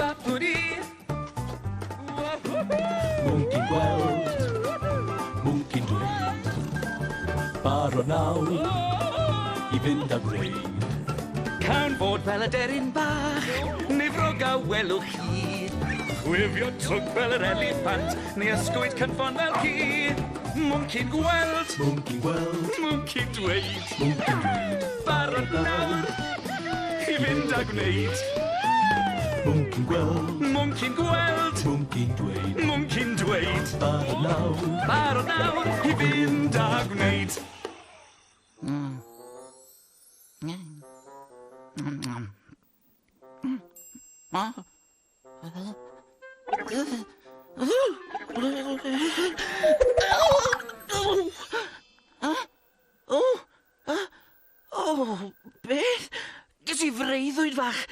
Bapwdi. Mwnci gweld, mwnci dweud, barod nawr I fynd â gwneud. Cawn fod fel y deryn bach, nifrog a welwch chi. Chwifio twg fel yr eliffant, neu ysgwyd cynffon fel ci. Mwnci gweld, Mwnci gweld, mwnci dweud, mwnci dweud, barod nawr I fynd â gwneud. mwnci gweld, Mwnci gweld, mwnci dweud, mwnci dweud, barod nawr I fynd â gwneud. Beth? Ges I freuddwyd fach.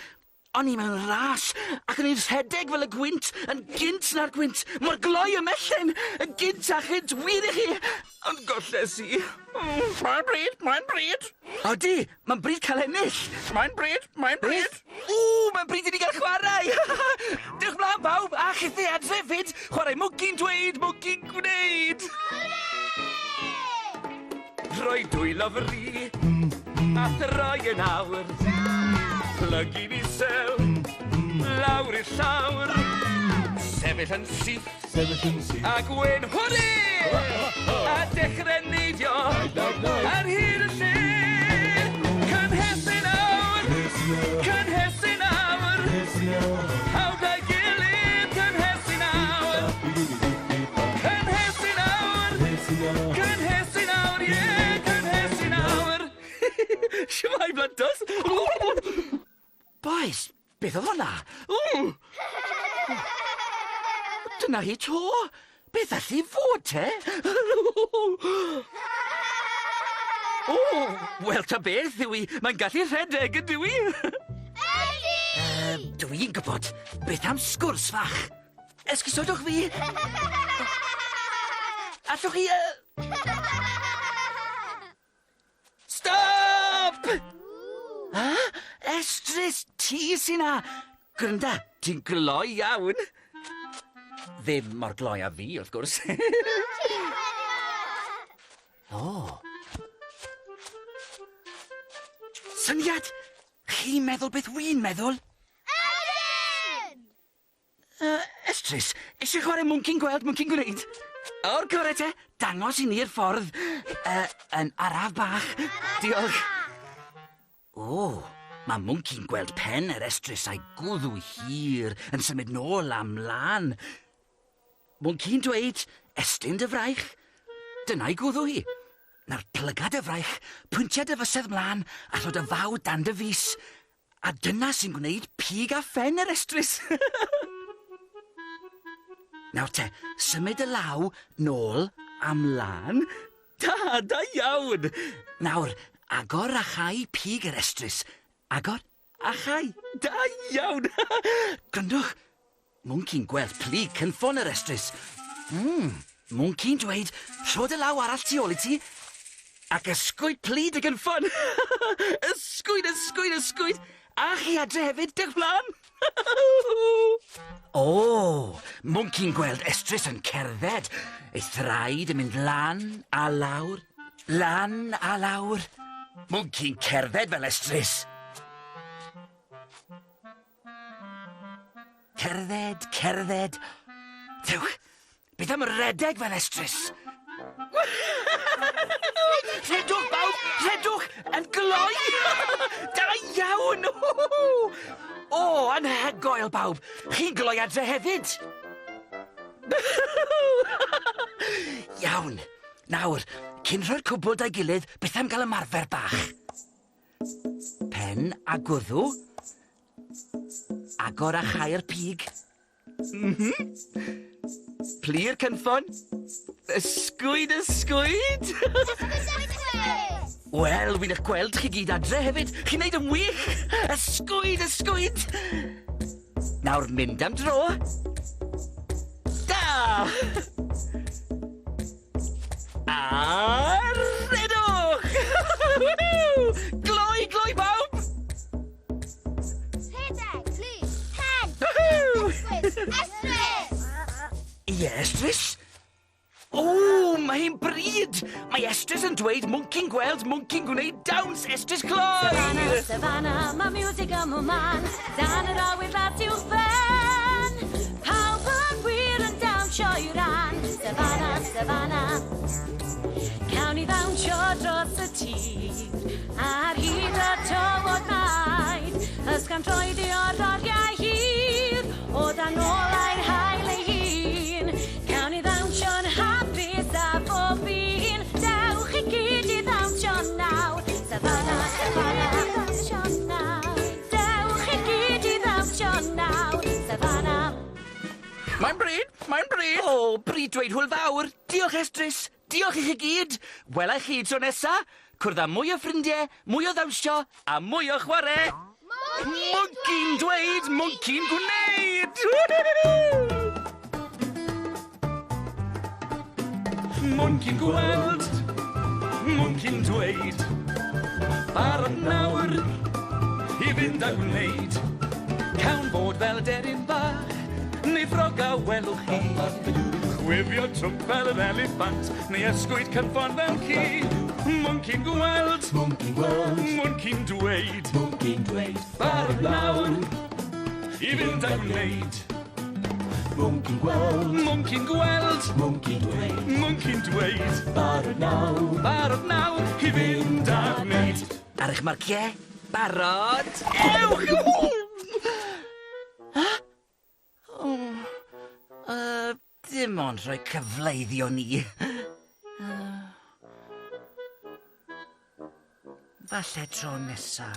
O'n I mewn ras, ac o'n i'n rhedeg fel y gwynt, yn gynt na'r gwynt. Mor gloi y mellen, yn gynt a chynt wir I chi. Ond golles I. Mae'n bryd, mae'n bryd. Odi, mae'n bryd cael ennill. Mae'n bryd, mae'n bryd. Mae'n bryd I ni gael chwarae. Dewch mlaen bawb, a chythu adre fyd. Chwarae mwci'n dweud, mwci'n gwneud. Rhoi dwy lofri, a throi yn awr. Plygu ni sew, lawr i'r llawr. Sefyll yn syth, a gwyn hwri! A dechrau neidio, ar hyd y lle. Cynhesu nawr, cynhesu nawr. Hawdd a'i gilydd, cynhesu nawr. Cynhesu nawr, cynhesu nawr, ie, cynhesu nawr. Siwai blantos. Boes, beth oedd hwnna? Dyna hi to. Beth all I fod, te? Wel, ta beth, yw I. Mae'n gallu rhedeg, ydw I? Dwi'n gwybod. Beth am sgwrs fach? Esgusodwch fi? Allwch chi... Stop! Estrys, ti sy'n na. Grynda, ti'n gloi iawn. Ddim mor gloi a fi, wrth gwrs. Syniad! Chi'n meddwl beth wy'n meddwl? Estrys, eisiau chwarae mwnci'n gweld, mwnci'n gwneud? O'r gorau te, dangos I ni'r ffordd. Yn araf bach. Diolch. Mae mwnci'n gweld pen yr Estrys a'i gwddw hir yn symud nôl am lan. Mwnci'n dweud, estyn dy fraich. Dyna'i gwddw hi. Na'r plygad y fraich, pwyntiad y fysedd mlaen a llod y faw dan dy fus. A dyna sy'n gwneud pig a ffen yr Estrys. Nawr te, symud y law nôl am lan. Da iawn. Nawr, agor a chai pig yr Estrys. Agor a chai. Da iawn. Gryndwch, mwnci'n gweld plyg cynffon yr Estrys. Mwnci'n dweud, rhod y law arall tu ôl I ti, ac ysgwyd plyd y gynffon. Ysgwyd. A chi adre hefyd, dych mlaen. Mwnci'n gweld Estrys yn cerdded. Ei thraed yn mynd lan a lawr. Lan a lawr. Mwnci'n cerdded fel Estrys. Cerdded. Dewch, beth am redeg fel Estrys? Rhedwch, bawb, rhedwch, yn gloi. Da iawn. Anhygoel, bawb. Chi'n gloi adre hefyd. Iawn. Nawr, cyn rhoi'r cwbl da'i gilydd, beth am gael ymarfer bach? Pen a gwddw. Agor a chau'r pig. Ply'r cynffon. Ysgwyd. Wel, wy'n eich gweld chi gyd adre hefyd. Chi'n neud yn wych. Ysgwyd. Nawr mynd am dro. Da! A redwch! Gloi bawb! Rhedeg, plyd, pen! Ie, Estrys? O, mae hi'n bryd! Mae Estrys yn dweud mwnci'n gweld, mwnci'n gwneud dawns, Estrys Cloi! Savannah, Savannah, mae music am y man. Dan yr awyr at i'w ben. Pawb yn wir yn dawnsio i ran. Savannah, Savannah. Cawn ni ddawnsio dros y tir. Ar hyd y tywod maid. Ysgan troed i o'r oriau hir. O dan olau'r hael ei hun. Cawn ni ddawnsio yn hapus a bob un. Dewch i gyd i ddawnsio nawr. Savannah, Savannah, ddawnsio nawr. Dewch i gyd i ddawnsio nawr. Savannah. Mae'n bryd, mae'n bryd. O, bryd dweud hwyl fawr. Diolch, Estrys. Diolch i chi gyd. Wela i chi tro nesa. Cwrdd â mwy o ffrindiau, mwy o ddawnsio, a mwy o chwarae. Mwnci'n dweud, mwnci'n gwneud! Mwnci'n gweld, mwnci'n dweud. Barod nawr i fynd a gwneud. Cawn bod fel deryn bach, neu ffrog a welwch chi. Chwifio twp fel yr eliffant, neu ysgwyd cynffon fel ci. Mwnci'n gweld, Mwnci'n gweld, mwnci'n dweud. mwnci'n dweud. Barod nawr i fynd a gwneud. Mwnci'n gweld, Mwnci'n gweld, mwnci'n dweud. mwnci'n dweud. Barod nawr, Barod nawr i fynd a gwneud. Ar eich marciau, barod. Ewch! Dim ond rhoi cyfleiddio ni. Falle tro nesa.